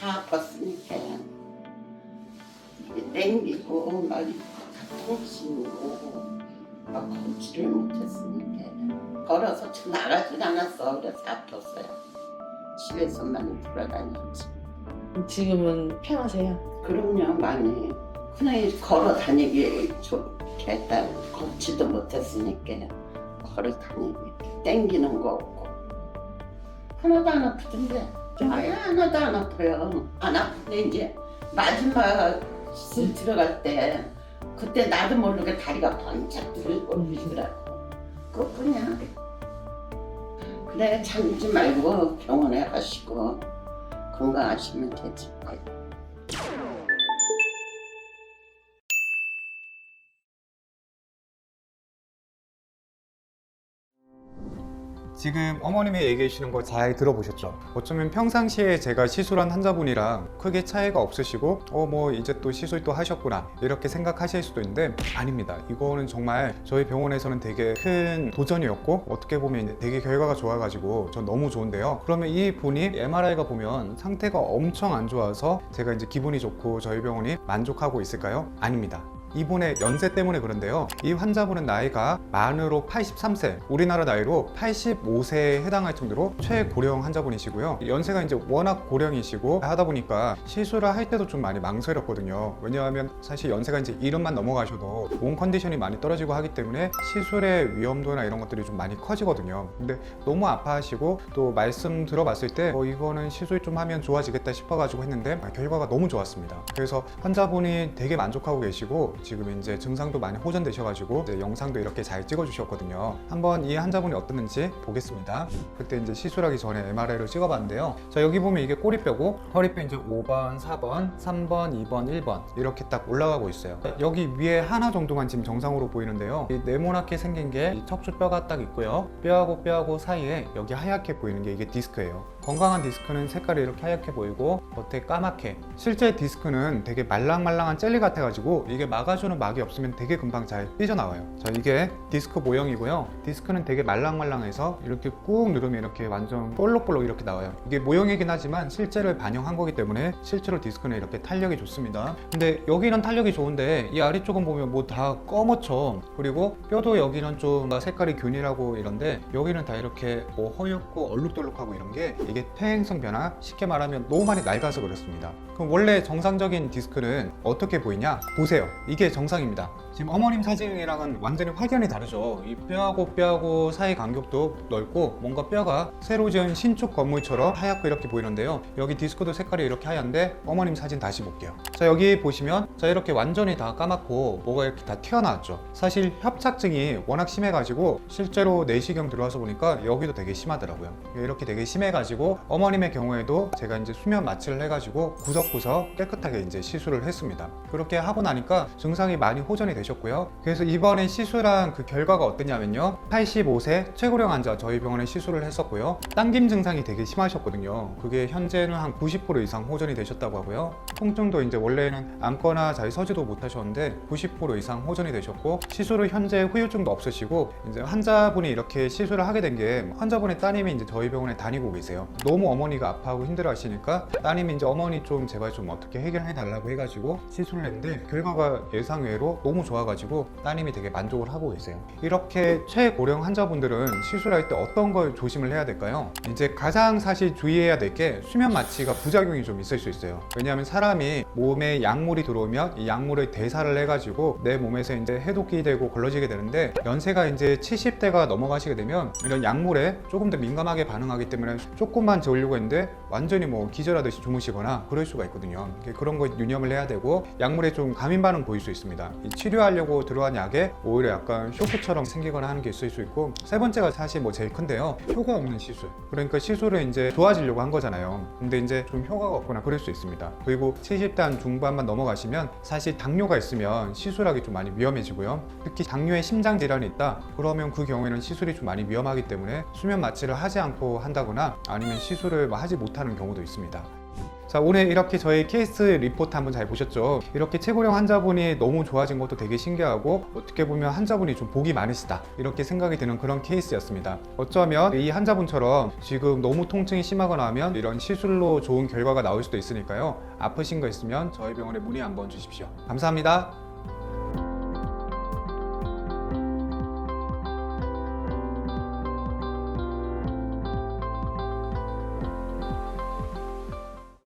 다 아팠으니까 땡기고 막 통증이고 막 걷지를 못했으니까 걸어서 나가질 않았어. 그래서 아팠어요. 집에서만 돌아다녔지. 지금은 편하세요? 그럼요, 많이. 그냥 걸어 다니기 좋게 했다. 걷지도 못했으니까 걸어 다니기 땡기는 거 없고 하나도 안 아프던데. 아예 하나도 안 아파요. 안 아픈데 이제 마지막 실 들어갈 때 그때 나도 모르게 다리가 번쩍 들리더라고. 그것뿐이야. 그래, 참지 말고 병원에 가시고 건강하시면 되지. 지금 어머님이 얘기해 주시는 거 잘 들어보셨죠? 어쩌면 평상시에 제가 시술한 환자분이랑 크게 차이가 없으시고 뭐 이제 또 시술 또 하셨구나 이렇게 생각하실 수도 있는데 아닙니다. 이거는 정말 저희 병원에서는 되게 큰 도전이었고 어떻게 보면 이제 되게 결과가 좋아가지고 전 너무 좋은데요. 그러면 이 분이 MRI가 보면 상태가 엄청 안 좋아서 제가 이제 기분이 좋고 저희 병원이 만족하고 있을까요? 아닙니다. 이분의 연세 때문에 그런데요. 이 환자분은 나이가 만으로 83세, 우리나라 나이로 85세에 해당할 정도로 최고령 환자분이시고요. 연세가 이제 워낙 고령이시고 하다 보니까 시술을 할 때도 좀 많이 망설였거든요. 왜냐하면 사실 연세가 이제 70만 넘어가셔도 몸 컨디션이 많이 떨어지고 하기 때문에 시술의 위험도나 이런 것들이 좀 많이 커지거든요. 근데 너무 아파하시고 또 말씀 들어봤을 때 이거는 시술 좀 하면 좋아지겠다 싶어가지고 했는데 결과가 너무 좋았습니다. 그래서 환자분이 되게 만족하고 계시고 지금 이제 증상도 많이 호전되셔가지고 이제 영상도 이렇게 잘 찍어주셨거든요. 한번 이 환자분이 어땠는지 보겠습니다. 그때 이제 시술하기 전에 MRI를 찍어봤는데요. 자, 여기 보면 이게 꼬리뼈고 허리뼈 이제 5번, 4번, 3번, 2번, 1번 이렇게 딱 올라가고 있어요. 여기 위에 하나 정도만 지금 정상으로 보이는데요. 이 네모나게 생긴 게 이 척추뼈가 딱 있고요. 뼈하고 뼈하고 사이에 여기 하얗게 보이는 게 이게 디스크예요. 건강한 디스크는 색깔이 이렇게 하얗게 보이고 겉에 까맣게, 실제 디스크는 되게 말랑말랑한 젤리 같아가지고 이게 막아주는 막이 없으면 되게 금방 잘 삐져나와요. 자, 이게 디스크 모형이고요. 디스크는 되게 말랑말랑해서 이렇게 꾹 누르면 이렇게 완전 볼록볼록 이렇게 나와요. 이게 모형이긴 하지만 실제를 반영한 거기 때문에 실제로 디스크는 이렇게 탄력이 좋습니다. 근데 여기는 탄력이 좋은데 이 아래쪽은 보면 뭐 다 검어져. 그리고 뼈도 여기는 좀 색깔이 균일하고 이런데 여기는 다 이렇게 뭐 허옇고 얼룩덜룩하고 이런 게 이게 퇴행성 변화, 쉽게 말하면 너무 많이 낡아서 그렇습니다. 그럼 원래 정상적인 디스크는 어떻게 보이냐? 보세요. 이게 정상입니다. 지금 어머님 사진이랑은 완전히 확연히 다르죠. 이 뼈하고 사이 간격도 넓고 뭔가 뼈가 새로 지은 신축 건물처럼 하얗고 이렇게 보이는데요. 여기 디스크도 색깔이 이렇게 하얀데 어머님 사진 다시 볼게요. 자, 여기 보시면 자, 이렇게 완전히 다 까맣고 뭐가 이렇게 다 튀어나왔죠. 사실 협착증이 워낙 심해가지고 실제로 내시경 들어와서 보니까 여기도 되게 심하더라고요. 이렇게 되게 심해가지고 어머님의 경우에도 제가 이제 수면 마취를 해가지고 구석구석 깨끗하게 이제 시술을 했습니다. 그렇게 하고 나니까 증상이 많이 호전이 되셨고요. 그래서 이번에 시술한 그 결과가 어땠냐면요. 85세 최고령 환자 저희 병원에 시술을 했었고요. 당김 증상이 되게 심하셨거든요. 그게 현재는 한 90% 이상 호전이 되셨다고 하고요. 통증도 이제 원래는 앉거나 잘 서지도 못하셨는데 90% 이상 호전이 되셨고 시술을 현재 후유증도 없으시고 이제 환자분이 이렇게 시술을 하게 된 게 환자분의 따님이 이제 저희 병원에 다니고 계세요. 너무 어머니가 아파하고 힘들어 하시니까 따님이 이제 어머니 좀 제발 좀 어떻게 해결해 달라고 해가지고 시술을 했는데 결과가 예상외로 너무 좋아가지고 따님이 되게 만족을 하고 계세요. 이렇게 최고령 환자분들은 시술할 때 어떤 걸 조심을 해야 될까요? 이제 가장 사실 주의해야 될 게 수면 마취가 부작용이 좀 있을 수 있어요. 왜냐하면 사람이 몸에 약물이 들어오면 이 약물을 대사를 해가지고 내 몸에서 이제 해독이 되고 걸러지게 되는데 연세가 이제 70대가 넘어가시게 되면 이런 약물에 조금 더 민감하게 반응하기 때문에 조금만 재우려고 했는데 완전히 뭐 기절하듯이 주무시거나 그럴 수가 있거든요. 그런 거 유념을 해야 되고 약물에 좀 감인 반응 보일 수 있습니다. 이 치료하려고 들어간 약에 오히려 약간 쇼크처럼 생기거나 하는 게 있을 수 있고 세 번째가 사실 뭐 제일 큰데요. 효과 없는 시술. 그러니까 시술을 이제 좋아지려고 한 거잖아요. 근데 이제 좀 효과가 없거나 그럴 수 있습니다. 그리고 70대 한 중반만 넘어가시면 사실 당뇨가 있으면 시술하기 좀 많이 위험해지고요. 특히 당뇨에 심장 질환이 있다. 그러면 그 경우에는 시술이 좀 많이 위험하기 때문에 수면 마취를 하지 않고 한다거나 아니면 시술을 하지 못하는 경우도 있습니다. 자, 오늘 이렇게 저희 케이스 리포트 한번 잘 보셨죠? 이렇게 최고령 환자분이 너무 좋아진 것도 되게 신기하고 어떻게 보면 환자분이 좀 복이 많으시다 이렇게 생각이 드는 그런 케이스였습니다. 어쩌면 이 환자분처럼 지금 너무 통증이 심하거나 하면 이런 시술로 좋은 결과가 나올 수도 있으니까요. 아프신 거 있으면 저희 병원에 문의 한번 주십시오. 감사합니다.